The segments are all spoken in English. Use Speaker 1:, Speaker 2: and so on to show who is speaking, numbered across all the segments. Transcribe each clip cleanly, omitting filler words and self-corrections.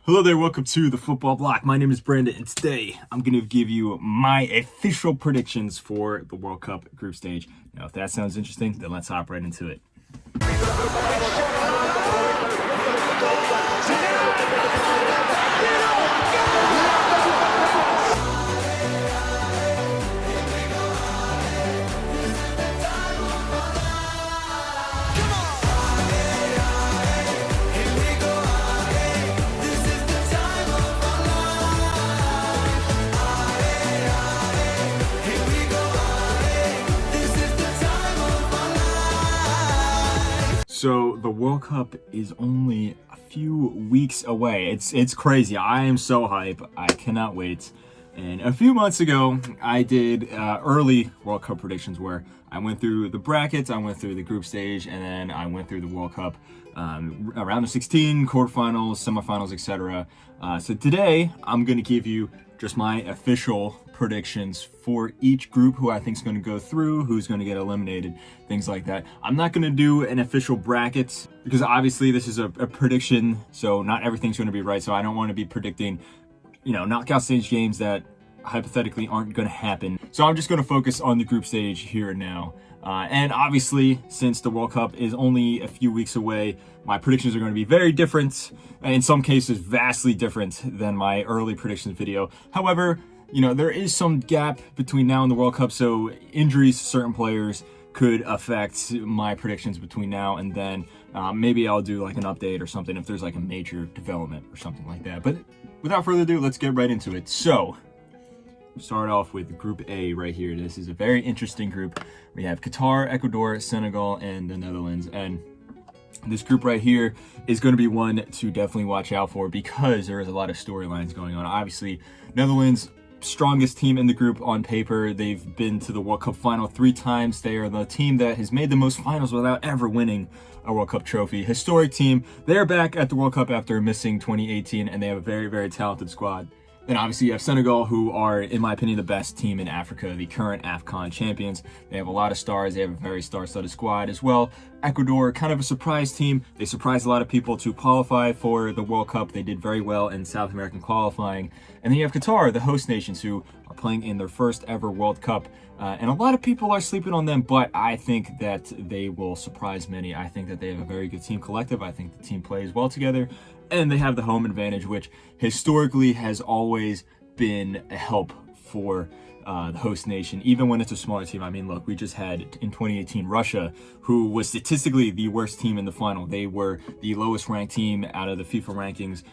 Speaker 1: Hello there, welcome to the Football Bloc. My name is Brandon, and today I'm going to give you my official predictions for the World Cup group stage. Now, if that sounds interesting, then let's hop right into it. So the World Cup is only a few weeks away. It's crazy. I am so hype. I cannot wait. And a few months ago, I did early World Cup predictions where I went through the brackets, I went through the group stage, and then I went through the World Cup round of 16, quarterfinals, semifinals, etc. So today, I'm going to give you just my official predictions for each group, who I think is going to go through, who's going to get eliminated, things like that. I'm not going to do an official bracket because obviously this is a prediction, so not everything's going to be right. So I don't want to be predicting, knockout stage games that hypothetically aren't going to happen. So I'm just going to focus on the group stage here and now. And obviously, since the World Cup is only a few weeks away, my predictions are going to be very different, in some cases vastly different than my early predictions video. However, there is some gap between now and the World Cup, so injuries to certain players could affect my predictions between now and then. Maybe I'll do like an update or something if there's like a major development or something like that. But without further ado, let's get right into it. So, start off with Group A right here. This is a very interesting group. We have Qatar, Ecuador, Senegal, and the Netherlands. And this group right here is going to be one to definitely watch out for because there is a lot of storylines going on. Obviously, Netherlands, strongest team in the group on paper. They've been to the World Cup final 3 times. They are the team that has made the most finals without ever winning a World Cup trophy. Historic team. They're back at the World Cup after missing 2018, and they have a very, very talented squad. Then obviously you have Senegal, who are, in my opinion, the best team in Africa, the current AFCON champions. They have a lot of stars. They have a very star-studded squad as well. Ecuador, kind of a surprise team. They surprised a lot of people to qualify for the World Cup. They did very well in South American qualifying. And then you have Qatar, the host nations, who are playing in their first ever World Cup. And a lot of people are sleeping on them, but I think that they will surprise many. I think that they have a very good team collective. I think the team plays well together. And they have the home advantage, which historically has always been a help for the host nation, even when it's a smaller team. I mean, look, we just had in 2018 Russia, who was statistically the worst team in the final. They were the lowest ranked team out of the FIFA rankings.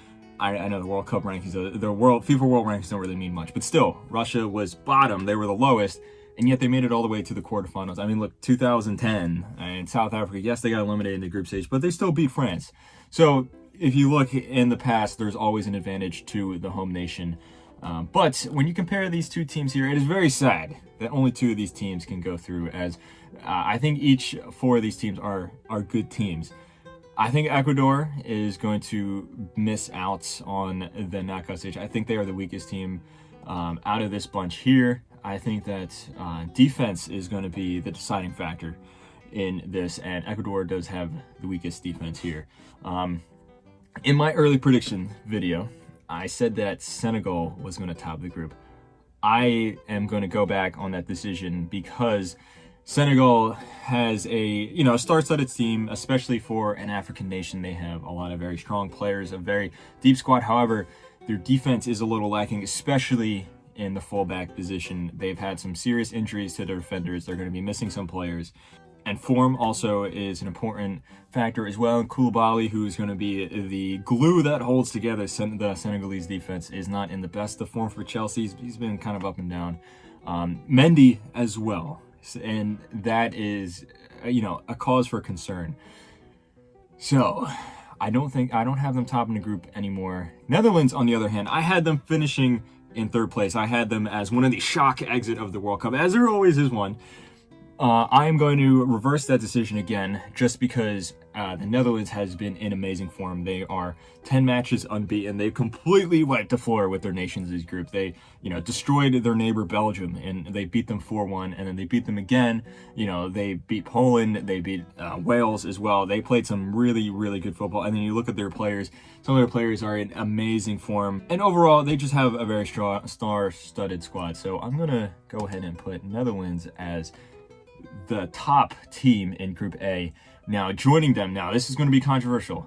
Speaker 1: I know the World Cup rankings, FIFA World rankings don't really mean much, but still, Russia was bottom. They were the lowest, and yet they made it all the way to the quarterfinals. I mean, look, 2010 and South Africa, yes, they got eliminated in the group stage, but they still beat France. So if you look in the past, there's always an advantage to the home nation. But when you compare these two teams here, it is very sad that only 2 of these teams can go through, as I think each 4 of these teams are good teams. I think Ecuador is going to miss out on the knockout stage. I think they are the weakest team out of this bunch here. I think that defense is going to be the deciding factor in this, and Ecuador does have the weakest defense here. In my early prediction video, I said that Senegal was going to top the group. I am going to go back on that decision because Senegal has a star-studded team, especially for an African nation. They have a lot of very strong players, a very deep squad. However, their defense is a little lacking, especially in the fullback position. They've had some serious injuries to their defenders. They're going to be missing some players. And form also is an important factor as well. Koulibaly, who's going to be the glue that holds together the Senegalese defense, is not in the best of form for Chelsea. He's been kind of up and down. Mendy as well. And that is, a cause for concern. So, I don't have them topping the group anymore. Netherlands, on the other hand, I had them finishing in 3rd place. I had them as one of the shock exit of the World Cup, as there always is one. I am going to reverse that decision again, just because the Netherlands has been in amazing form. They are 10 matches unbeaten. They've completely wiped the floor with their Nations League group. They, destroyed their neighbor Belgium, and they beat them 4-1, and then they beat them again. They beat Poland. They beat Wales as well. They played some really, really good football. And then you look at their players. Some of their players are in amazing form. And overall, they just have a very strong, star-studded squad. So I'm going to go ahead and put Netherlands as the top team in Group A. Now, joining them, this is going to be controversial.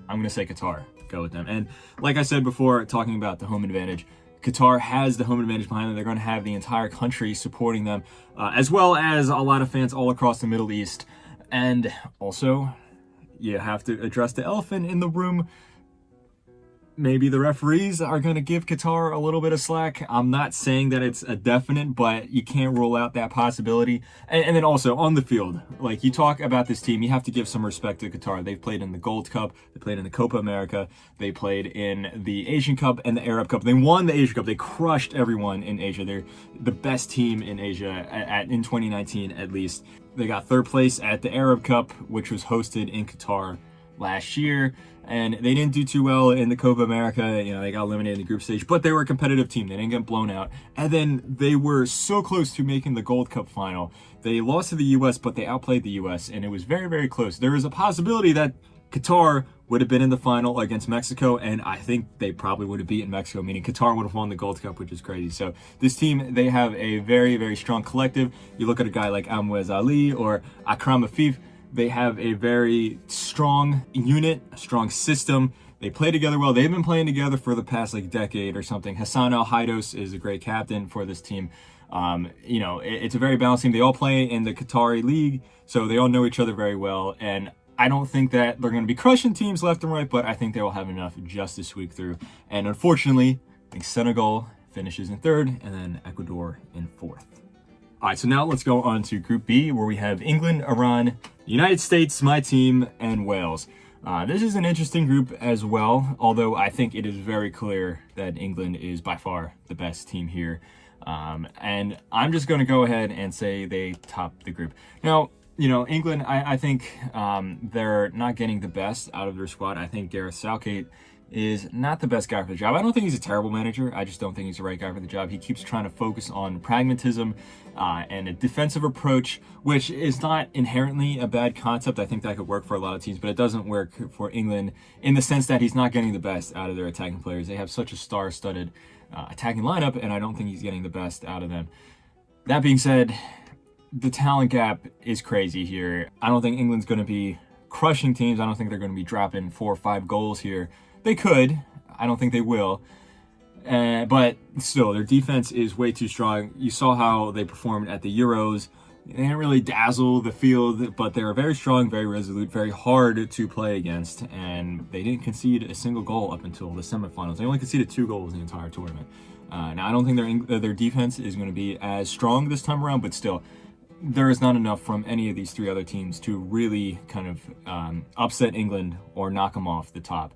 Speaker 1: I'm going to say Qatar. Go with them. And like I said before, talking about the home advantage, Qatar has the home advantage behind them. They're going to have the entire country supporting them, as well as a lot of fans all across the Middle East. And also, you have to address the elephant in the room. Maybe the referees are going to give Qatar a little bit of slack. I'm not saying that it's a definite, but you can't rule out that possibility. And then also on the field, like you talk about this team, you have to give some respect to Qatar. They've played in the Gold Cup. They played in the Copa America. They played in the Asian Cup and the Arab Cup. They won the Asian Cup. They crushed everyone in Asia. They're the best team in Asia in 2019, at least. They got third place at the Arab Cup, which was hosted in Qatar last year, and they didn't do too well in the Copa America. They got eliminated in the group stage, but they were a competitive team. They didn't get blown out, and then they were so close to making the Gold Cup final. They lost to the U.S., but they outplayed the U.S., and it was very, very close. There was a possibility that Qatar would have been in the final against Mexico, and I think they probably would have beaten Mexico, meaning Qatar would have won the Gold Cup, which is crazy. So this team, they have a very, very strong collective. You look at a guy like Amouez Ali or Akram Afif, they have a very strong unit, a strong system. They play together well. They've been playing together for the past decade or something. Hassan El Haidos is a great captain for this team. It's a very balanced team. They all play in the Qatari league, so they all know each other very well. And I don't think that they're going to be crushing teams left and right, but I think they will have enough just to squeak through. And unfortunately, I think Senegal finishes in third, and then Ecuador in fourth. All right, so now let's go on to Group B, where we have England, Iran, the United States, my team, and Wales. This is an interesting group as well, although I think it is very clear that England is by far the best team here. And I'm just going to go ahead and say they top the group. Now, England, I think they're not getting the best out of their squad. I think Gareth Southgate is not the best guy for the job. I don't think he's a terrible manager. I just don't think he's the right guy for the job. He keeps trying to focus on pragmatism and a defensive approach, which is not inherently a bad concept. I think that could work for a lot of teams, but it doesn't work for England in the sense that he's not getting the best out of their attacking players. They have such a star-studded attacking lineup, and I don't think he's getting the best out of them. That being said, the talent gap is crazy here. I don't think England's going to be crushing teams. I don't think they're going to be dropping 4 or 5 goals here. They could. I don't think they will. But still, their defense is way too strong. You saw how they performed at the Euros. They didn't really dazzle the field, but they're very strong, very resolute, very hard to play against. And they didn't concede a single goal up until the semifinals. They only conceded 2 goals in the entire tournament. Now, I don't think their defense is going to be as strong this time around, but still, there is not enough from any of these 3 other teams to really kind of upset England or knock them off the top.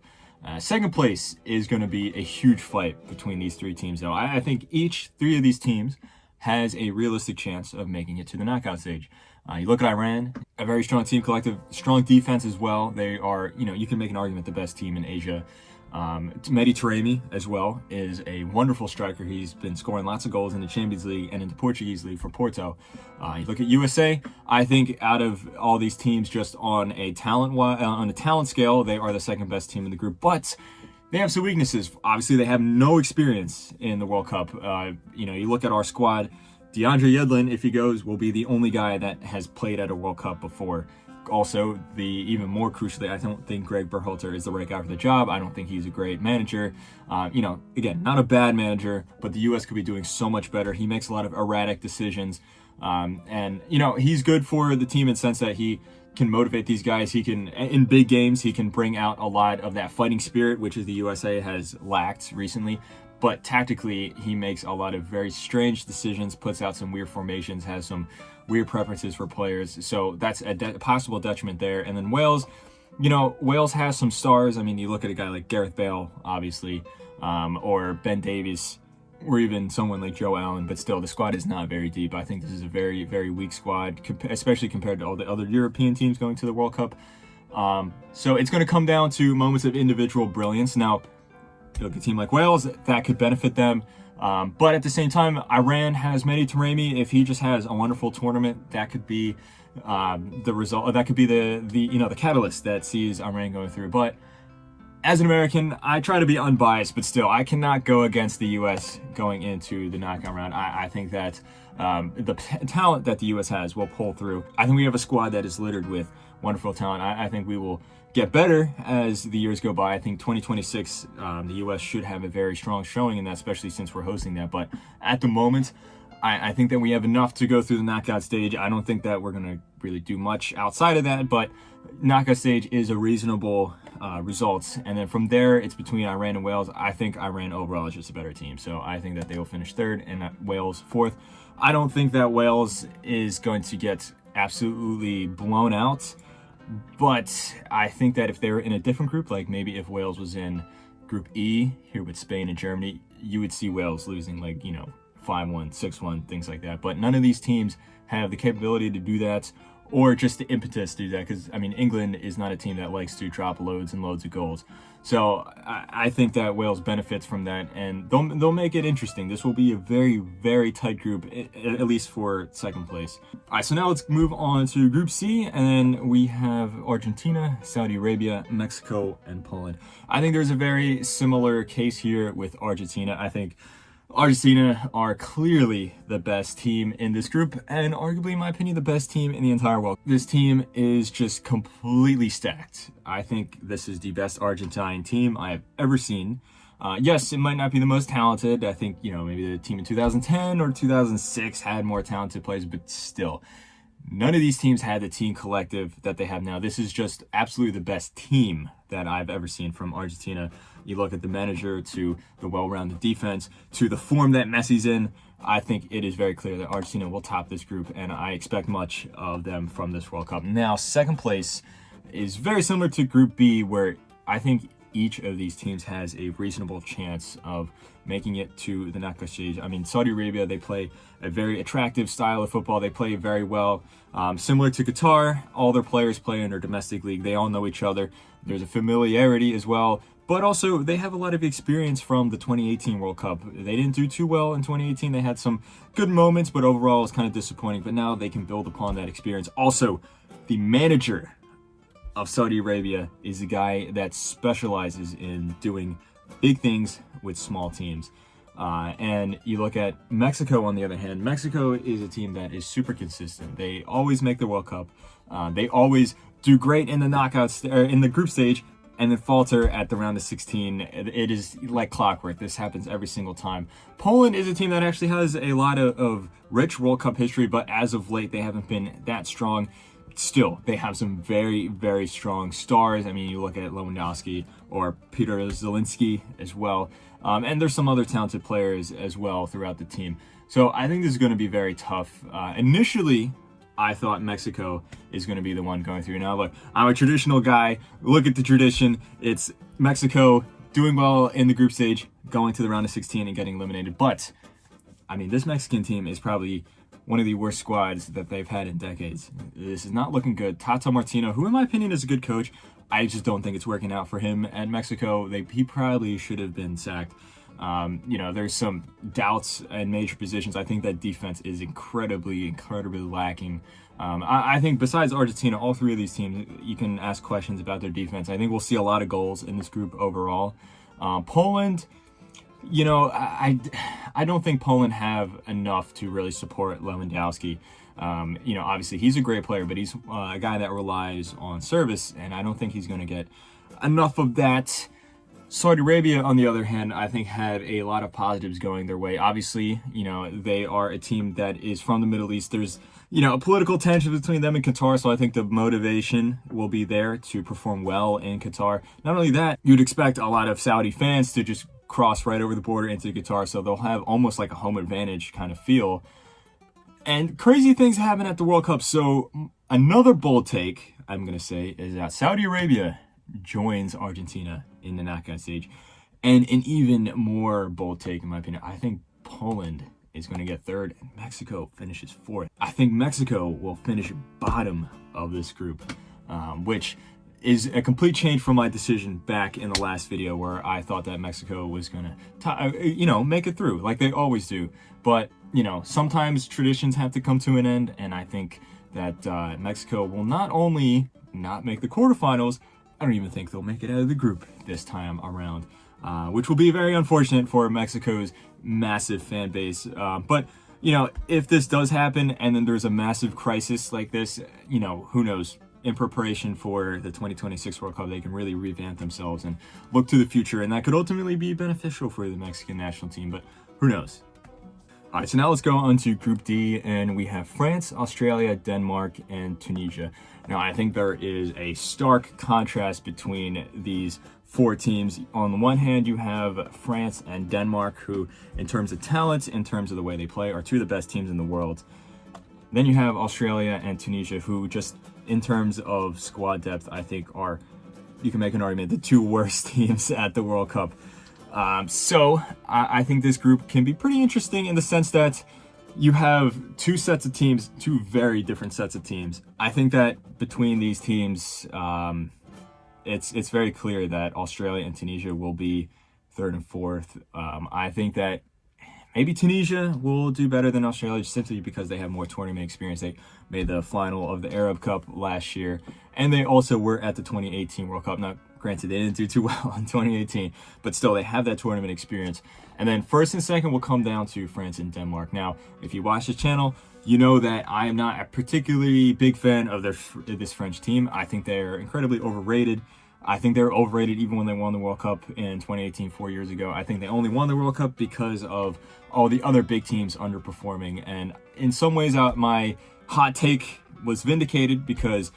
Speaker 1: Second place is going to be a huge fight between these 3 teams, though. I think each 3 of these teams has a realistic chance of making it to the knockout stage. You look at Iran, a very strong team collective, strong defense as well. They are, you can make an argument the best team in Asia. Mehdi Taremi as well is a wonderful striker. He's been scoring lots of goals in the Champions League and in the Portuguese League for Porto. You look at USA, I think out of all these teams, just on a talent scale, they are the second best team in the group, but they have some weaknesses. Obviously, they have no experience in the World Cup. You look at our squad, DeAndre Yedlin, if he goes, will be the only guy that has played at a World Cup before. Also, even more crucially, I don't think Greg Berhalter is the right guy for the job. I don't think he's a great manager. Again, not a bad manager, but the U.S. could be doing so much better. He makes a lot of erratic decisions. He's good for the team in the sense that he can motivate these guys. He can, in big games, he can bring out a lot of that fighting spirit, which is the USA has lacked recently. But tactically, he makes a lot of very strange decisions, puts out some weird formations, has some weird preferences for players. So that's a possible detriment there. And then Wales, Wales has some stars. I mean, you look at a guy like Gareth Bale, obviously, or Ben Davies, or even someone like Joe Allen, but still, the squad is not very deep. I think this is a very, very weak squad, especially compared to all the other European teams going to the World Cup. So it's going to come down to moments of individual brilliance. Now, you look at a team like Wales, that could benefit them. But at the same time, Iran has Mehdi Taremi. If he just has a wonderful tournament, that could be the result. That could be the catalyst that sees Iran going through. But as an American, I try to be unbiased, but still, I cannot go against the U.S. going into the knockout round. I think that the talent that the U.S. has will pull through. I think we have a squad that is littered with wonderful talent. I think we will get better as the years go by. I think 2026, the U.S. should have a very strong showing in that, especially since we're hosting that. But at the moment, I think that we have enough to go through the knockout stage. I don't think that we're going to really do much outside of that, but knockout stage is a reasonable results. And then from there, it's between Iran and Wales. I think Iran overall is just a better team. So I think that they will finish third and Wales fourth. I don't think that Wales is going to get absolutely blown out. But I think that if they were in a different group, like maybe if Wales was in Group E here with Spain and Germany, you would see Wales losing 5-1, 6-1, things like that. But none of these teams have the capability to do that or just the impetus to do that. Because, England is not a team that likes to drop loads and loads of goals. So I think that Wales benefits from that, and they'll make it interesting. This will be a very, very tight group, at least for second place. All right, so now let's move on to Group C, and then we have Argentina, Saudi Arabia, Mexico, and Poland. I think there's a very similar case here with Argentina. I think Argentina are clearly the best team in this group, and arguably, in my opinion, the best team in the entire world. This team is just completely stacked. I think this is the best Argentine team I have ever seen. Yes, it might not be the most talented. I think, maybe the team in 2010 or 2006 had more talented players, but still, none of these teams had the team collective that they have now. This is just absolutely the best team that I've ever seen from Argentina. You look at the manager, to the well-rounded defense, to the form that Messi's in. I think it is very clear that Argentina will top this group, and I expect much of them from this World Cup. Now, second place is very similar to Group B, where I think each of these teams has a reasonable chance of making it to the knockout stage. Saudi Arabia, they play a very attractive style of football. They play very well. Similar to Qatar, all their players play in their domestic league. They all know each other. There's a familiarity as well. But also, they have a lot of experience from the 2018 World Cup. They didn't do too well in 2018. They had some good moments, but overall, it's kind of disappointing. But now they can build upon that experience. Also, the manager of Saudi Arabia is a guy that specializes in doing big things with small teams. And you look at Mexico, on the other hand. Mexico is a team that is super consistent. They always make the World Cup. They always do great in the knockouts, or in the group stage, and then falter at the round of 16. It is like clockwork. This happens every single time. Poland is a team that actually has a lot of rich World Cup history, but as of late, they haven't been that strong. Still, they have some very, very strong stars. You look at Lewandowski or Peter Zielinski as well. And there's some other talented players as well throughout the team. So I think this is going to be very tough. Initially, I thought Mexico is going to be the one going through. Now, look, I'm a traditional guy. Look at the tradition. It's Mexico doing well in the group stage, going to the round of 16 and getting eliminated. But, this Mexican team is probably one of the worst squads that they've had in decades. This is not looking good. Tata Martino, who in my opinion is a good coach, I just don't think it's working out for him at Mexico. He probably should have been sacked. There's some doubts in major positions. I think that defense is incredibly lacking. I think besides Argentina, all three of these teams, you can ask questions about their defense. I think we'll see a lot of goals in this group overall. Poland, I don't think Poland have enough to really support Lewandowski. Obviously he's a great player, but he's a guy that relies on service, and I don't think he's going to get enough of that. Saudi Arabia, on the other hand, I think had a lot of positives going their way. Obviously, they are a team that is from the Middle East. There's, a political tension between them and Qatar, so I think the motivation will be there to perform well in Qatar. Not only that, you'd expect a lot of Saudi fans to just cross right over the border into Qatar, so they'll have almost like a home advantage kind of feel. And crazy things happen at the World Cup. So another bold take, I'm going to say, is that Saudi Arabia joins Argentina in the knockout stage. And an even more bold take, in my opinion, I think Poland is going to get third and Mexico finishes fourth. I think Mexico will finish bottom of this group, which is a complete change from my decision back in the last video where I thought that Mexico was going to, make it through like they always do. But, sometimes traditions have to come to an end, and I think that Mexico will not only not make the quarterfinals, I don't even think they'll make it out of the group this time around, which will be very unfortunate for Mexico's massive fan base. But, if this does happen and then there's a massive crisis like this, who knows? In preparation for the 2026 World Cup, they can really revamp themselves and look to the future, and that could ultimately be beneficial for the Mexican national team, but who knows? All right, so now let's go on to Group D, and we have France, Australia, Denmark, and Tunisia. Now, I think there is a stark contrast between these four teams. On the one hand, you have France and Denmark, who, in terms of talent, in terms of the way they play, are two of the best teams in the world. Then you have Australia and Tunisia, who just, in terms of squad depth, I think are, you can make an argument, the two worst teams at the World Cup. So I think this group can be pretty interesting in the sense that you have two sets of teams, two very different sets of teams. I think that between these teams, it's very clear that Australia and Tunisia will be third and fourth. I think that maybe Tunisia will do better than Australia simply because they have more tournament experience. They made the final of the Arab Cup last year, and they also were at the 2018 World Cup. Now, granted, they didn't do too well in 2018, but still, they have that tournament experience. And then first and second will come down to France and Denmark. Now, if you watch this channel, you know that I am not a particularly big fan of this French team. I think they're incredibly overrated. I think they were overrated even when they won the World Cup in 2018, 4 years ago. I think they only won the World Cup because of all the other big teams underperforming. And in some ways, my hot take was vindicated because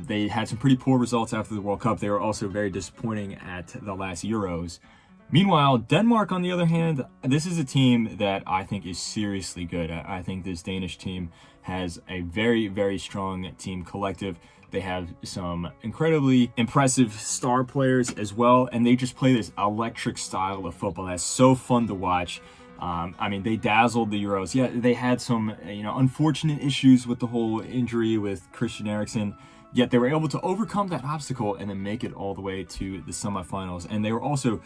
Speaker 1: they had some pretty poor results after the World Cup. They were also very disappointing at the last Euros. Meanwhile, Denmark, on the other hand, this is a team that I think is seriously good. I think this Danish team has a very, very strong team collective. They have some incredibly impressive star players as well, and they just play this electric style of football that's so fun to watch. They dazzled the Euros. Yeah, they had some, unfortunate issues with the whole injury with Christian Eriksen, yet they were able to overcome that obstacle and then make it all the way to the semifinals. And they were also,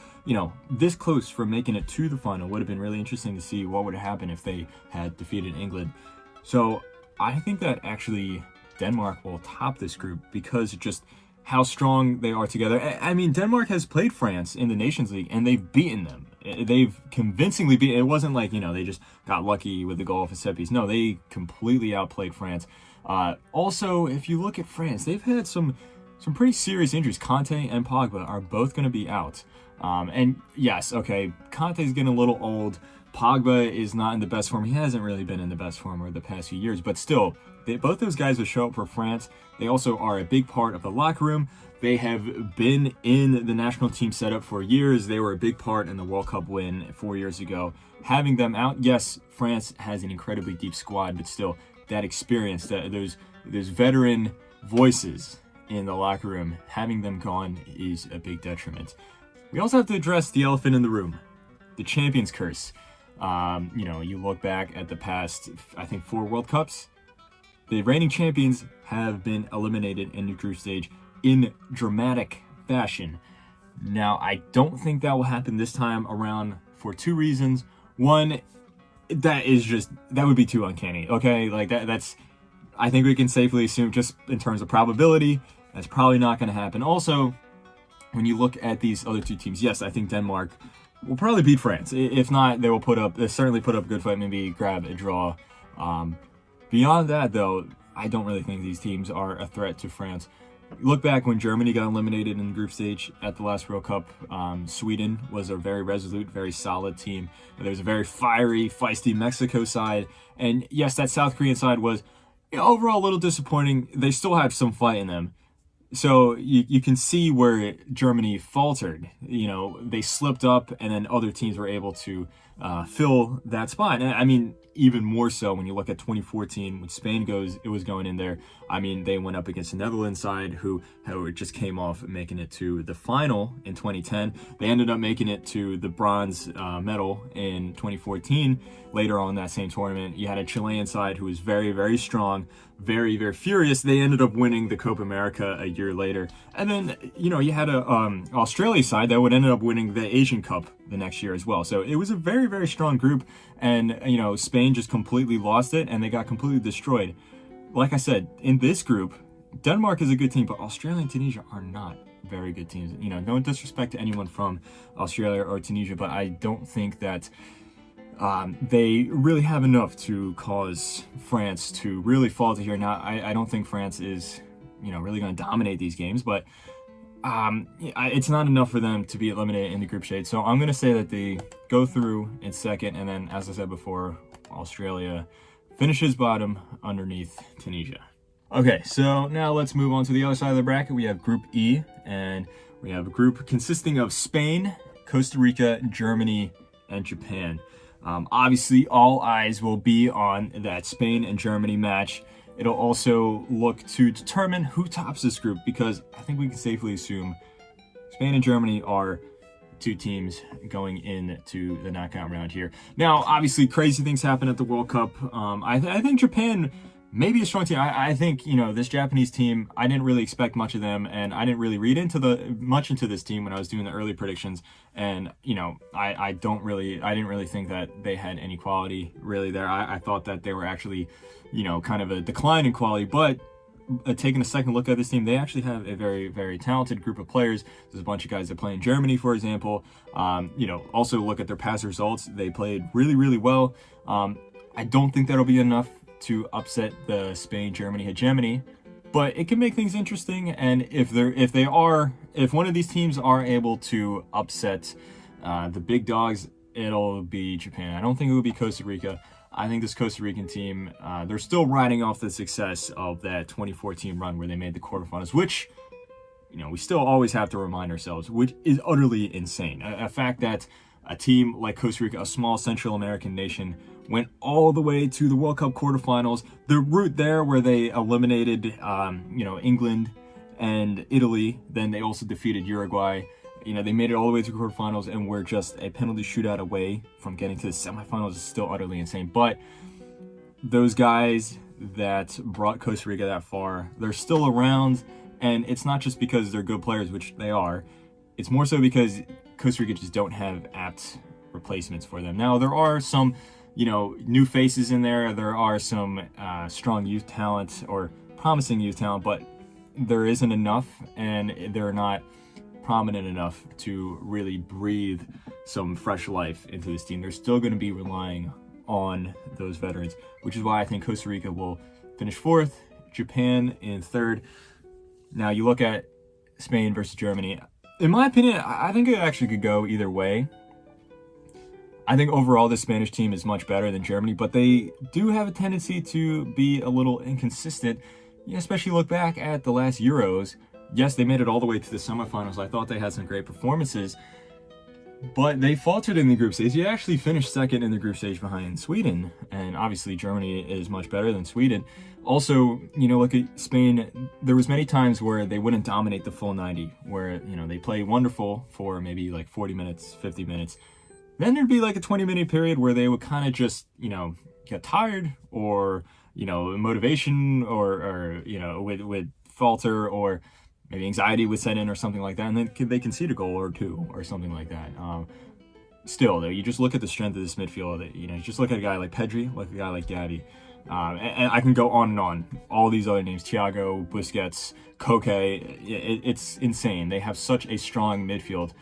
Speaker 1: this close from making it to the final. Would have been really interesting to see what would have happened if they had defeated England. So I think that actually Denmark will top this group because just how strong they are together. Denmark has played France in the Nations League and they've beaten them. They've convincingly beaten. It wasn't like, they just got lucky with the goal off a set piece. No, they completely outplayed France. Also, if you look at France, they've had some pretty serious injuries. Kanté and Pogba are both going to be out. And yes, okay, Kanté's getting a little old. Pogba is not in the best form. He hasn't really been in the best form over the past few years, but still, both those guys will show up for France. They also are a big part of the locker room. They have been in the national team setup for years. They were a big part in the World Cup win 4 years ago. Having them out, yes, France has an incredibly deep squad, but still, that experience, those veteran voices in the locker room, having them gone is a big detriment. We also have to address the elephant in the room, the Champions Curse. You look back at the past, I think, 4 World Cups. The reigning champions have been eliminated in the group stage in dramatic fashion. Now, I don't think that will happen this time around for 2 reasons. One, that would be too uncanny. Okay, like that's, I think we can safely assume, just in terms of probability, that's probably not going to happen. Also, when you look at these other 2 teams, yes, I think Denmark will probably beat France. If not, they will certainly put up a good fight, maybe grab a draw. Beyond that, though, I don't really think these teams are a threat to France. Look back when Germany got eliminated in the group stage at the last World Cup. Sweden was a very resolute, very solid team. There was a very fiery, feisty Mexico side. And yes, that South Korean side was overall a little disappointing. They still have some fight in them. So you can see where Germany faltered. They slipped up, and then other teams were able to fill that spot. And even more so when you look at 2014 when Spain was going in there. I mean, they went up against the Netherlands side who just came off making it to the final in 2010. They ended up making it to the bronze medal in 2014. Later on in that same tournament, you had a Chilean side who was very, very strong, very, very furious. They ended up winning the Copa America a year later. And then, you had a Australia side that would end up winning the Asian Cup the next year as well. So it was a very, very strong group. And, Spain just completely lost it and they got completely destroyed. Like I said, in this group, Denmark is a good team, but Australia and Tunisia are not very good teams. No disrespect to anyone from Australia or Tunisia, but I don't think that they really have enough to cause France to really fall to here. Now, I don't think France is, really going to dominate these games, but it's not enough for them to be eliminated in the group stage. So I'm going to say that they go through in second, and then, as I said before, Australia finishes bottom underneath Tunisia. Okay, so now let's move on to the other side of the bracket. We have Group E, and we have a group consisting of Spain, Costa Rica, Germany, and Japan. Obviously, all eyes will be on that Spain and Germany match. It'll also look to determine who tops this group, because I think we can safely assume Spain and Germany are two teams going into the knockout round here. Now, obviously, crazy things happen at the World Cup. I think Japan may be a strong team. I think, this Japanese team, I didn't really expect much of them, and I didn't really read much into this team when I was doing the early predictions. And, I didn't really think that they had any quality really there. I thought that they were actually, kind of a decline in quality, but taking a second look at this team, they actually have a very, very talented group of players. There's a bunch of guys that play in Germany, for example. Also look at their past results. They played really, really well. I don't think that'll be enough to upset the Spain-Germany hegemony, but it can make things interesting. And if one of these teams are able to upset the big dogs, it'll be Japan. I don't think it would be Costa Rica. I think this Costa Rican team, they're still riding off the success of that 2014 run where they made the quarterfinals, which, we still always have to remind ourselves, which is utterly insane. A fact that a team like Costa Rica, a small Central American nation, went all the way to the World Cup quarterfinals. The route there where they eliminated, England and Italy, then they also defeated Uruguay. They made it all the way to quarterfinals and were just a penalty shootout away from getting to the semifinals. Is still utterly insane. But those guys that brought Costa Rica that far, they're still around. And it's not just because they're good players, which they are. It's more so because Costa Rica just don't have apt replacements for them. Now, there are some, new faces in there. There are some strong youth talent or promising youth talent, but there isn't enough, and they're not prominent enough to really breathe some fresh life into this team. They're still going to be relying on those veterans, which is why I think Costa Rica will finish fourth, Japan in third. Now, you look at Spain versus Germany. In my opinion, I think it actually could go either way. I think overall the Spanish team is much better than Germany, but they do have a tendency to be a little inconsistent. Especially look back at the last Euros. Yes, they made it all the way to the semifinals. I thought they had some great performances, but they faltered in the group stage. They actually finished second in the group stage behind Sweden, and obviously Germany is much better than Sweden. Also, look at Spain. There was many times where they wouldn't dominate the full 90, where, they play wonderful for maybe like 40 minutes, 50 minutes. Then there'd be like a 20-minute period where they would kind of just, get tired, or, motivation or would falter, or maybe anxiety would set in or something like that, and then they concede a goal or two or something like that. Still, though, you just look at the strength of this midfield. You just look at a guy like Pedri, like a guy like Gavi. And I can go on and on. All these other names, Thiago, Busquets, Koke, it's insane. They have such a strong midfield.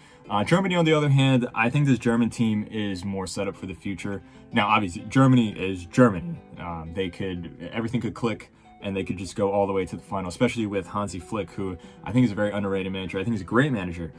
Speaker 1: Germany, on the other hand, I think this German team is more set up for the future. Now, obviously, Germany is Germany. Everything could click, and they could just go all the way to the final, especially with Hansi Flick, who I think is a very underrated manager. I think he's a great manager.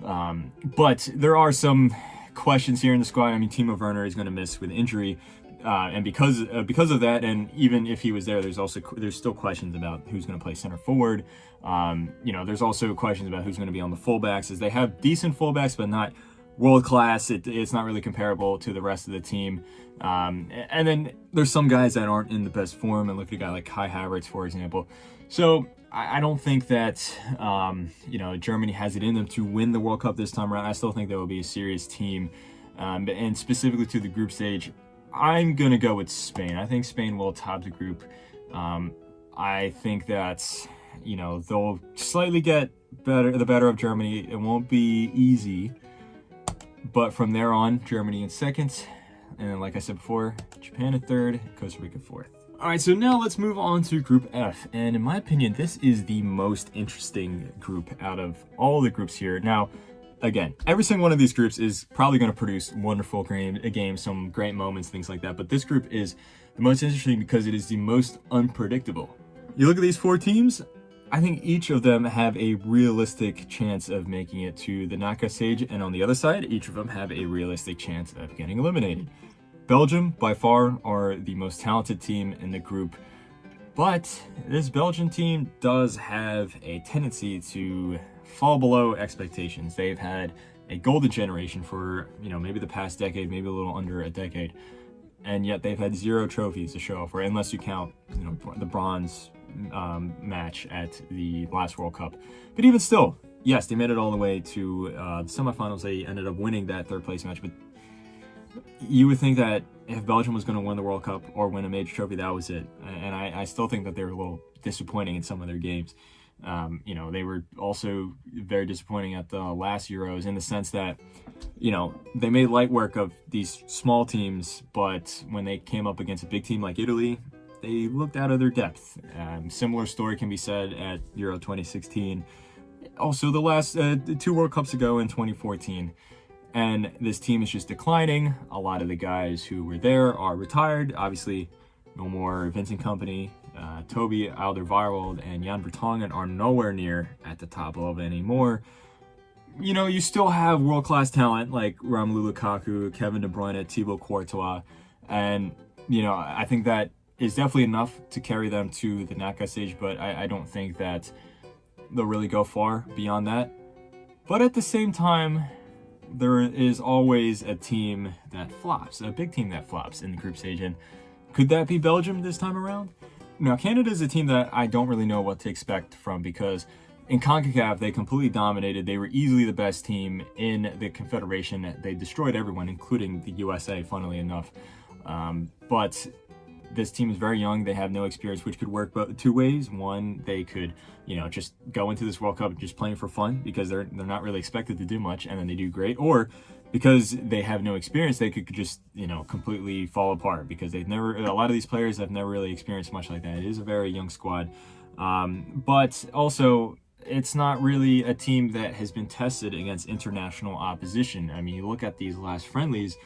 Speaker 1: But there are some questions here in the squad. I mean, Timo Werner is going to miss with injury. And because of that, and even if he was there, there's still questions about who's going to play center forward. There's also questions about who's going to be on the fullbacks, as they have decent fullbacks, but not world class. It's not really comparable to the rest of the team. And then there's some guys that aren't in the best form, and look at a guy like Kai Havertz, for example. So I don't think that Germany has it in them to win the World Cup this time around. I still think they will be a serious team, and specifically to the group stage, I'm gonna go with Spain. I think Spain will top the group. I think that they'll slightly get the better of Germany. It won't be easy, but from there on, Germany in second, and then, like I said before, Japan in third, Costa Rica fourth. All right, so now let's move on to Group F, and in my opinion, this is the most interesting group out of all the groups here. Now, again, every single one of these groups is probably going to produce wonderful games, some great moments, things like that, but this group is the most interesting because it is the most unpredictable. You look at these 4 teams, I think each of them have a realistic chance of making it to the knockout stage, and on the other side, each of them have a realistic chance of getting eliminated. Belgium, by far, are the most talented team in the group, but this Belgian team does have a tendency to fall below expectations. They've had a golden generation for, maybe the past decade, maybe a little under a decade, and yet they've had 0 trophies to show for, unless you count, the bronze match at the last World Cup. But even still, yes, they made it all the way to the semifinals. They ended up winning that 3rd place match, but you would think that if Belgium was going to win the World Cup or win a major trophy, that was it. And I still think that they were a little disappointing in some of their games. They were also very disappointing at the last Euros in the sense that, they made light work of these small teams, but when they came up against a big team like Italy, they looked out of their depth. Similar story can be said at Euro 2016. Also, the last 2 World Cups ago in 2014. And this team is just declining. A lot of the guys who were there are retired. Obviously, no more Vincent Kompany, Toby Alderweireld, and Jan Vertonghen are nowhere near at the top level anymore. You still have world-class talent like Romelu Lukaku, Kevin De Bruyne, Thibaut Courtois, and I think that is definitely enough to carry them to the knockout stage, but I don't think that they'll really go far beyond that. But at the same time, there is always a team that flops, a big team that flops in the group stage, and could that be Belgium this time around? Now, Canada is a team that I don't really know what to expect from, because in CONCACAF, they completely dominated. They were easily the best team in the Confederation. They destroyed everyone, including the USA, funnily enough. But this team is very young. They have no experience, which could work 2 ways. One, they could, just go into this World Cup just playing for fun because they're not really expected to do much, and then they do great. Or because they have no experience, they could just, completely fall apart because a lot of these players have never really experienced much like that. It is a very young squad. But also, it's not really a team that has been tested against international opposition. I mean, you look at these last friendlies,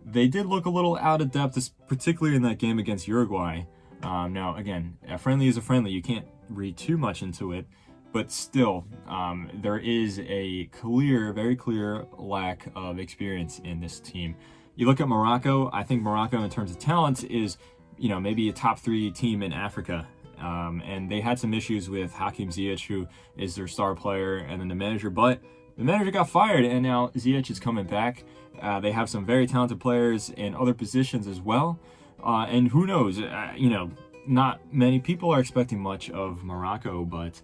Speaker 1: they did look a little out of depth, particularly in that game against Uruguay. Now, again, a friendly is a friendly. You can't read too much into it, but still, there is a very clear lack of experience in this team. You look at Morocco. I think Morocco, in terms of talent, is maybe a top 3 team in Africa. And they had some issues with Hakim Ziyech, who is their star player, and then the manager, but the manager got fired, and now Ziyech is coming back. They have some very talented players in other positions as well. And who knows, not many people are expecting much of Morocco, but,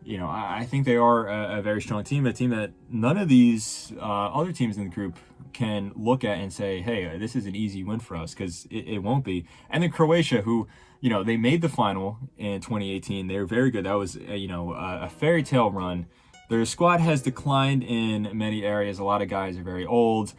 Speaker 1: I think they are a very strong team, a team that none of these other teams in the group can look at and say, hey, this is an easy win for us, because it won't be. And then Croatia, who, they made the final in 2018. They were very good. That was, a fairy tale run. Their squad has declined in many areas. A lot of guys are very old.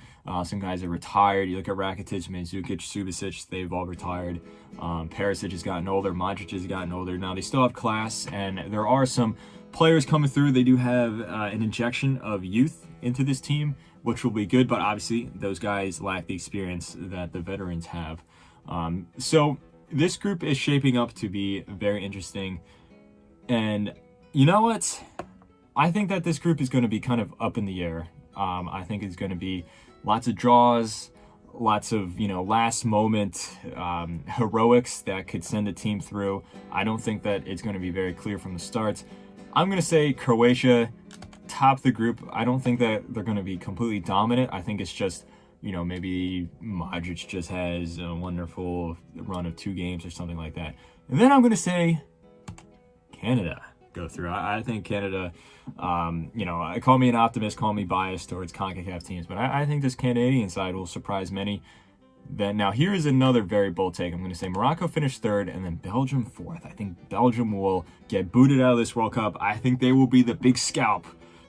Speaker 1: Some guys are retired. You look at Rakitic, Mandzukic, Subasic, they've all retired. Perisic has gotten older. Modric has gotten older. Now, they still have class, and there are some players coming through. They do have an injection of youth into this team, which will be good, but obviously those guys lack the experience that the veterans have. So this group is shaping up to be very interesting. And you know what? I think that this group is going to be kind of up in the air. I think it's going to be lots of draws, lots of, last moment heroics that could send a team through. I don't think that it's going to be very clear from the start. I'm going to say Croatia top the group. I don't think that they're going to be completely dominant. I think it's just, maybe Modric just has a wonderful run of 2 games or something like that. And then I'm going to say Canada go through. I think Canada, call me an optimist, call me biased towards CONCACAF teams, but I think this Canadian side will surprise many. Then now here is another very bold take. I'm going to say Morocco finished 3rd and then Belgium 4th. I think Belgium will get booted out of this World Cup. I think they will be the big scalp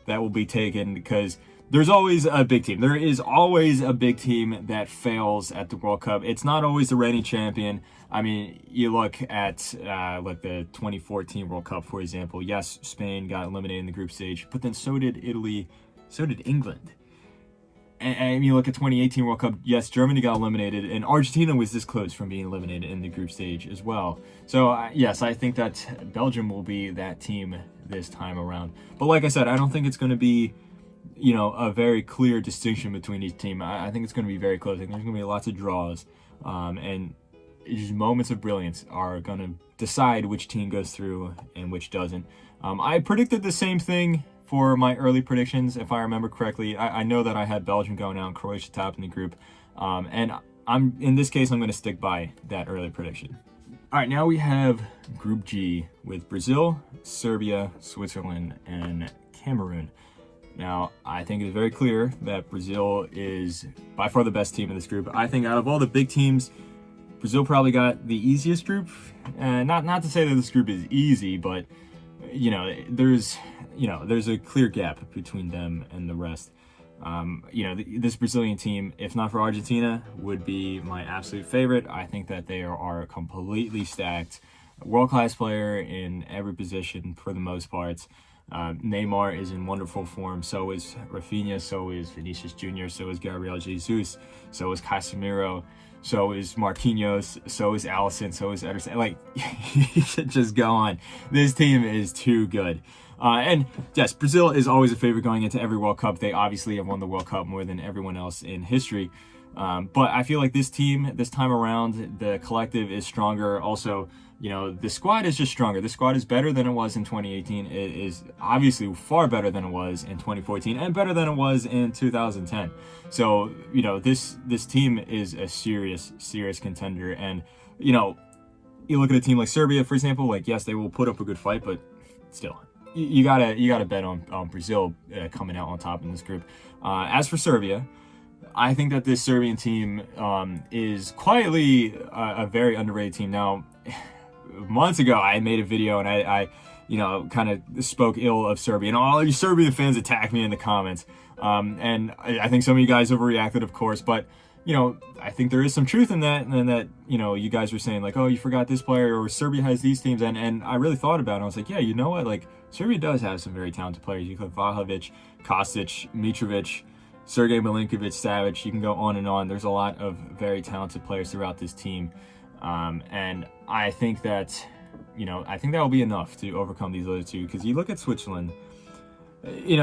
Speaker 1: that will be taken, because there's always a big team. There is always a big team that fails at the World Cup. It's not always the reigning champion. I mean, you look at like the 2014 World Cup, for example. Yes, Spain got eliminated in the group stage, but then so did Italy, so did England. And you look at 2018 World Cup, yes, Germany got eliminated, and Argentina was this close from being eliminated in the group stage as well. So, yes, I think that Belgium will be that team this time around. But like I said, I don't think it's going to be, a very clear distinction between each team. I think it's going to be very close. I think there's going to be lots of draws, and just moments of brilliance are going to decide which team goes through and which doesn't. I predicted the same thing for my early predictions, if I remember correctly. I know that I had Belgium going out and Croatia top in the group, and in this case I'm going to stick by that early prediction. All right, now we have Group G with Brazil, Serbia, Switzerland, and Cameroon. Now, I think it's very clear that Brazil is by far the best team in this group. I think out of all the big teams, Brazil probably got the easiest group. Not to say that this group is easy, but there's a clear gap between them and the rest. This Brazilian team, if not for Argentina, would be my absolute favorite. I think that they are completely stacked. World-class player in every position for the most part. Neymar is in wonderful form. So is Rafinha. So is Vinicius Jr. So is Gabriel Jesus. So is Casemiro. So is Marquinhos. So is Alisson. So is Ederson. Like, you should just go on. This team is too good. And yes, Brazil is always a favorite going into every World Cup. They obviously have won the World Cup more than everyone else in history. But I feel like this team, this time around, the collective is stronger. Also, the squad is just stronger. The squad is better than it was in 2018. It is obviously far better than it was in 2014 and better than it was in 2010. So, this team is a serious contender. And, you look at a team like Serbia, for example, like, yes, they will put up a good fight, but still, you gotta bet on Brazil coming out on top in this group. As for Serbia, I think that this Serbian team is quietly a very underrated team. Now, months ago, I made a video and I kind of spoke ill of Serbia, and all you Serbian fans attacked me in the comments. And I think some of you guys overreacted, of course, but I think there is some truth in that, and that, you guys were saying like, oh, you forgot this player, or Serbia has these teams, and I really thought about it. I was like, yeah, you know what? Like, Serbia does have some very talented players. You have Vlahovic, Kostic, Mitrovic, Sergej Milinkovic, Savic. You can go on and on. There's a lot of very talented players throughout this team, and I think that, that will be enough to overcome these other two. Because you look at Switzerland.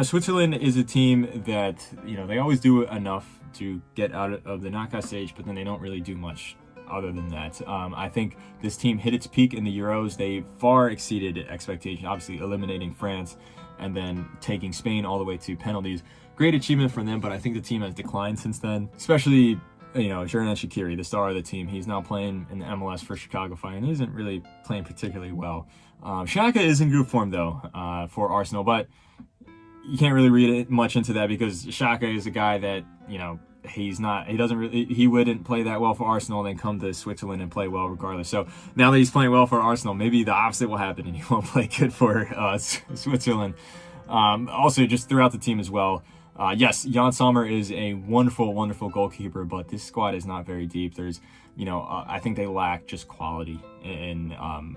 Speaker 1: Switzerland is a team that, they always do enough to get out of the knockout stage, but then they don't really do much other than that. I think this team hit its peak in the Euros. They far exceeded expectations, obviously eliminating France and then taking Spain all the way to penalties. Great achievement for them, but I think the team has declined since then, especially, Xherdan Shaqiri, the star of the team. He's now playing in the MLS for Chicago Fire, and he isn't really playing particularly well. Xhaka is in group form, though, for Arsenal, but you can't really read it much into that, because Xhaka is a guy that, he wouldn't play that well for Arsenal, then come to Switzerland and play well regardless. So now that he's playing well for Arsenal, maybe the opposite will happen and he won't play good for Switzerland. Also, just throughout the team as well, yes, Jan Sommer is a wonderful goalkeeper, but this squad is not very deep. There's, I think they lack just quality in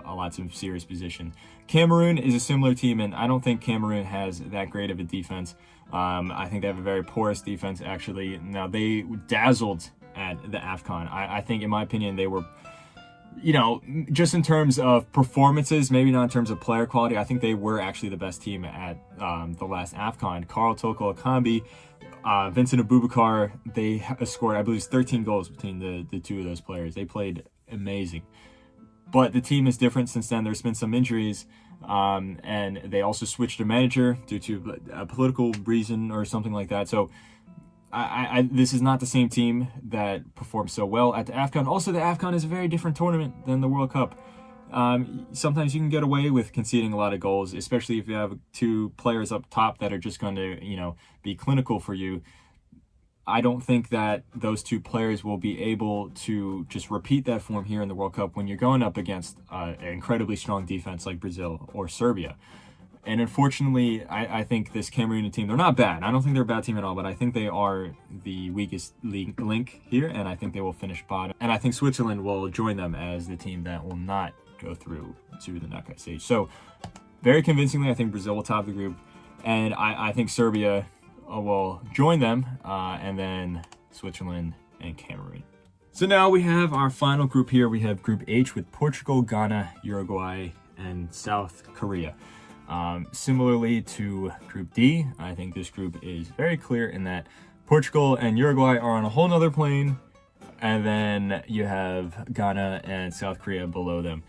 Speaker 1: lots of serious positions. Cameroon is a similar team, and I don't think Cameroon has that great of a defense. I think they have a very porous defense, actually. Now, they dazzled at the AFCON. I think, in my opinion, they were, just in terms of performances, maybe not in terms of player quality, I think they were actually the best team at the last AFCON. Karl Toko Ekambi, Vincent Aboubakar, they scored, I believe, 13 goals between the two of those players. They played amazing. But the team is different since then. There's been some injuries. and they also switched a manager due to a political reason or something like that. So this is not the same team that performed so well at the AFCON. Also, the AFCON is a very different tournament than the World Cup. Sometimes you can get away with conceding a lot of goals, especially if you have two players up top that are just going to, be clinical for you. I don't think that those two players will be able to just repeat that form here in the World Cup when you're going up against an incredibly strong defense like Brazil or Serbia. And unfortunately, I think this Cameroonian team, they're not bad. I don't think they're a bad team at all, but I think they are the weakest link here, and I think they will finish bottom. And I think Switzerland will join them as the team that will not go through to the knockout stage. So very convincingly, I think Brazil will top the group, and I think Serbia will join them, and then Switzerland and Cameroon. So now we have our final group here. We have Group H with Portugal, Ghana, Uruguay, and South Korea. Similarly to Group D, I think this group is very clear in that Portugal and Uruguay are on a whole nother plane, and then you have Ghana and South Korea below them.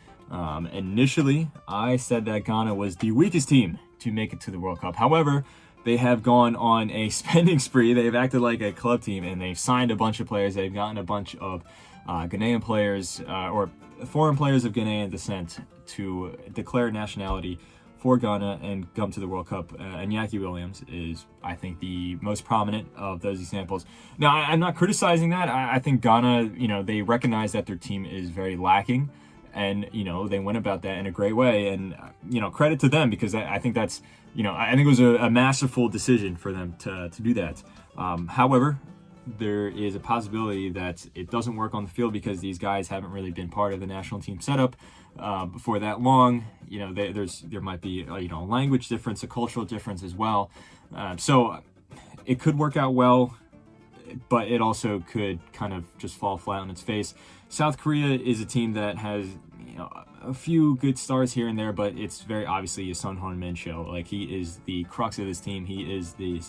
Speaker 1: Initially, I said that Ghana was the weakest team to make it to the World Cup. However, they have gone on a spending spree. They've acted like a club team, and they've signed a bunch of players. They've gotten a bunch of Ghanaian players or foreign players of Ghanaian descent to declare nationality for Ghana and come to the World Cup. And Iñaki Williams is, I think, the most prominent of those examples. Now, I'm not criticizing that. I think Ghana, they recognize that their team is very lacking, and they went about that in a great way. And credit to them, because I think that's I think it was a masterful decision for them to do that. However, there is a possibility that it doesn't work on the field because these guys haven't really been part of the national team setup for that long. There might be a language difference, a cultural difference as well. So it could work out well, but it also could kind of just fall flat on its face. South Korea is a team that has a few good stars here and there, but it's very obviously a Son Heung-min show. Like, he is the crux of this team. He is the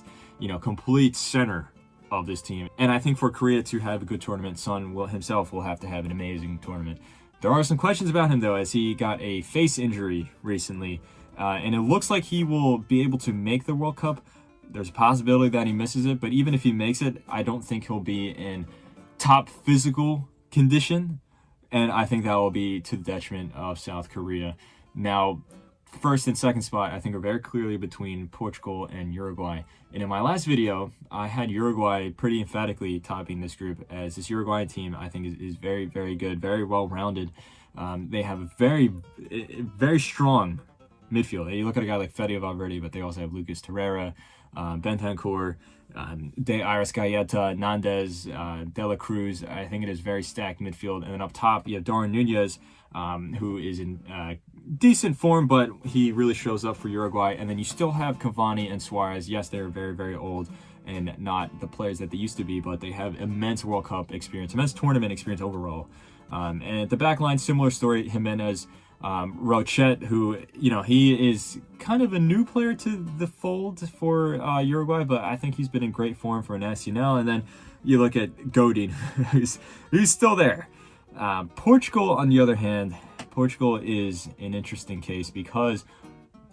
Speaker 1: complete center of this team. And I think for Korea to have a good tournament, Son himself will have to have an amazing tournament. There are some questions about him, though, as he got a face injury recently, and it looks like he will be able to make the World Cup. There's a possibility that he misses it, but even if he makes it, I don't think he'll be in top physical condition, and I think that will be to the detriment of South Korea. Now, first and second spot, I think, are very clearly between Portugal and Uruguay. And in my last video, I had Uruguay pretty emphatically topping this group, as this Uruguayan team, I think, is very, very good, very well-rounded. They have a very, very strong midfield. You look at a guy like Fede Valverde, but they also have Lucas Torreira, Bentancur, De Arrascaeta, Nandez, De La Cruz. I think it is very stacked midfield. And then up top, you have Darwin Nunez, who is in decent form, but he really shows up for Uruguay. And then you still have Cavani and Suarez. Yes, they're very, very old and not the players that they used to be, but they have immense World Cup experience, immense tournament experience overall. And at the back line, similar story, Jimenez, Rochet, who, he is kind of a new player to the fold for Uruguay, but I think he's been in great form for Nacional. And then you look at Godin, who's still there. Portugal, on the other hand, Portugal is an interesting case, because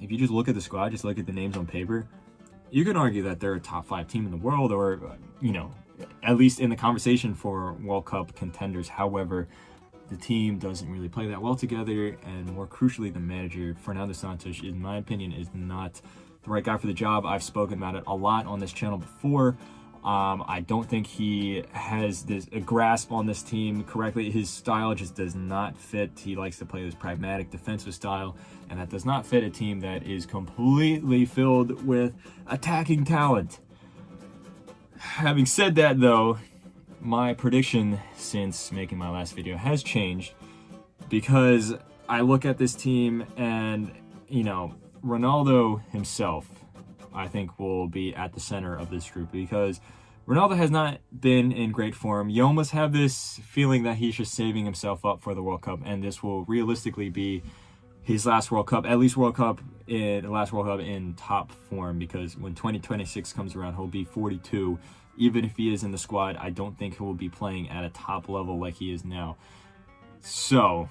Speaker 1: if you just look at the squad, just look at the names on paper, you can argue that they're a top 5 team in the world, or, at least in the conversation for World Cup contenders. However, the team doesn't really play that well together, and more crucially, the manager, Fernando Santos, in my opinion, is not the right guy for the job. I've spoken about it a lot on this channel before. I don't think he has a grasp on this team correctly. His style just does not fit. He likes to play this pragmatic defensive style, and that does not fit a team that is completely filled with attacking talent. Having said that, though, my prediction since making my last video has changed, because I look at this team and, Ronaldo himself, I think, will be at the center of this group, because Ronaldo has not been in great form. You almost have this feeling that he's just saving himself up for the World Cup, and this will realistically be his last World Cup, at least last World Cup in top form, because when 2026 comes around, he'll be 42. Even if he is in the squad, I don't think he will be playing at a top level like he is now. So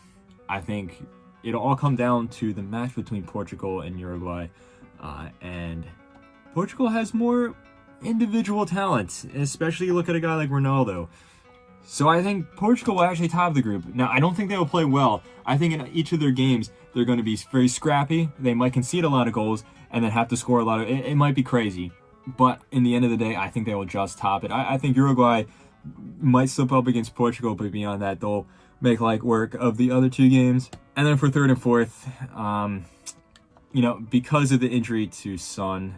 Speaker 1: I think it'll all come down to the match between Portugal and Uruguay. And Portugal has more individual talent, especially look at a guy like Ronaldo. So I think Portugal will actually top the group. Now, I don't think they will play well. I think in each of their games, they're going to be very scrappy. They might concede a lot of goals and then have to score a lot of... It might be crazy. But in the end of the day, I think they will just top it. I think Uruguay might slip up against Portugal, but beyond that, they'll make light work of the other two games. And then for third and fourth, you know, because of the injury to Son,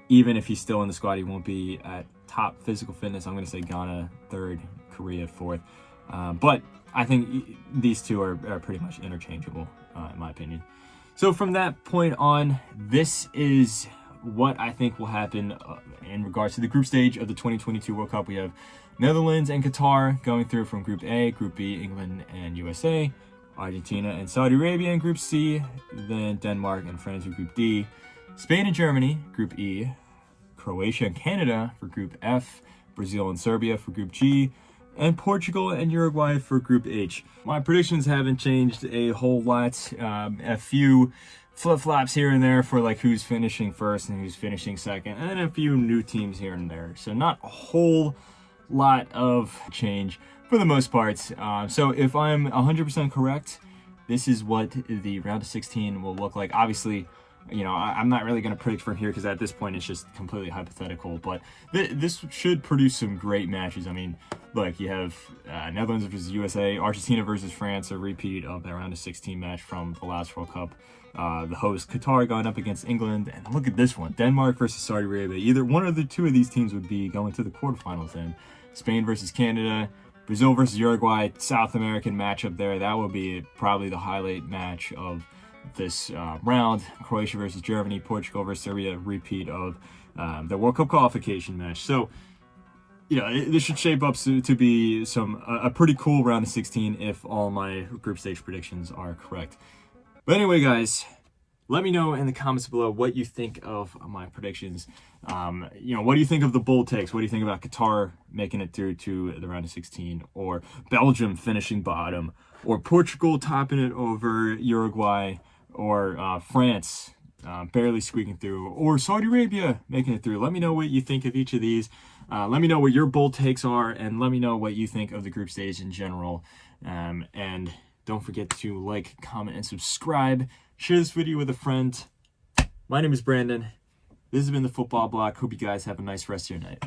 Speaker 1: even if he's still in the squad, he won't be at top physical fitness. I'm going to say Ghana third, Korea fourth. But I think these two are pretty much interchangeable, in my opinion. So from that point on, this is what I think will happen in regards to the group stage of the 2022 World Cup. We have Netherlands and Qatar going through from Group A, Group B, England and USA, Argentina and Saudi Arabia in Group C, then Denmark and France in Group D, Spain and Germany, Group E, Croatia and Canada for Group F, Brazil and Serbia for Group G, and Portugal and Uruguay for Group H. My predictions haven't changed a whole lot. A few flip-flops here and there for like who's finishing first and who's finishing second, and then a few new teams here and there. So not a whole lot of change for the most part. So if I'm 100% correct, this is what the round of 16 will look like. Obviously, you know, I'm not really going to predict from here because at this point it's just completely hypothetical, but this should produce some great matches. I mean, look, you have Netherlands versus USA, Argentina versus France, a repeat of that round of 16 match from the last World Cup. The host Qatar going up against England, and look at this one, Denmark versus Saudi Arabia. Either one of the two of these teams would be going to the quarterfinals. Then Spain versus Canada, Brazil versus Uruguay, South American matchup there. That will be probably the highlight match of this round. Croatia versus Germany, Portugal versus Serbia, repeat of the World Cup qualification match. So, you know, this should shape up to be a pretty cool round of 16 if all my group stage predictions are correct. But anyway, guys, let me know in the comments below what you think of my predictions. You know, what do you think of the bold takes? What do you think about Qatar making it through to the round of 16, or Belgium finishing bottom, or Portugal topping it over Uruguay, or France barely squeaking through, or Saudi Arabia making it through? Let me know what you think of each of these. Let me know what your bold takes are, and let me know what you think of the group stage in general. And don't forget to like, comment, and subscribe. Share this video with a friend. My name is Brandon. This has been the Football Bloc. Hope you guys have a nice rest of your night.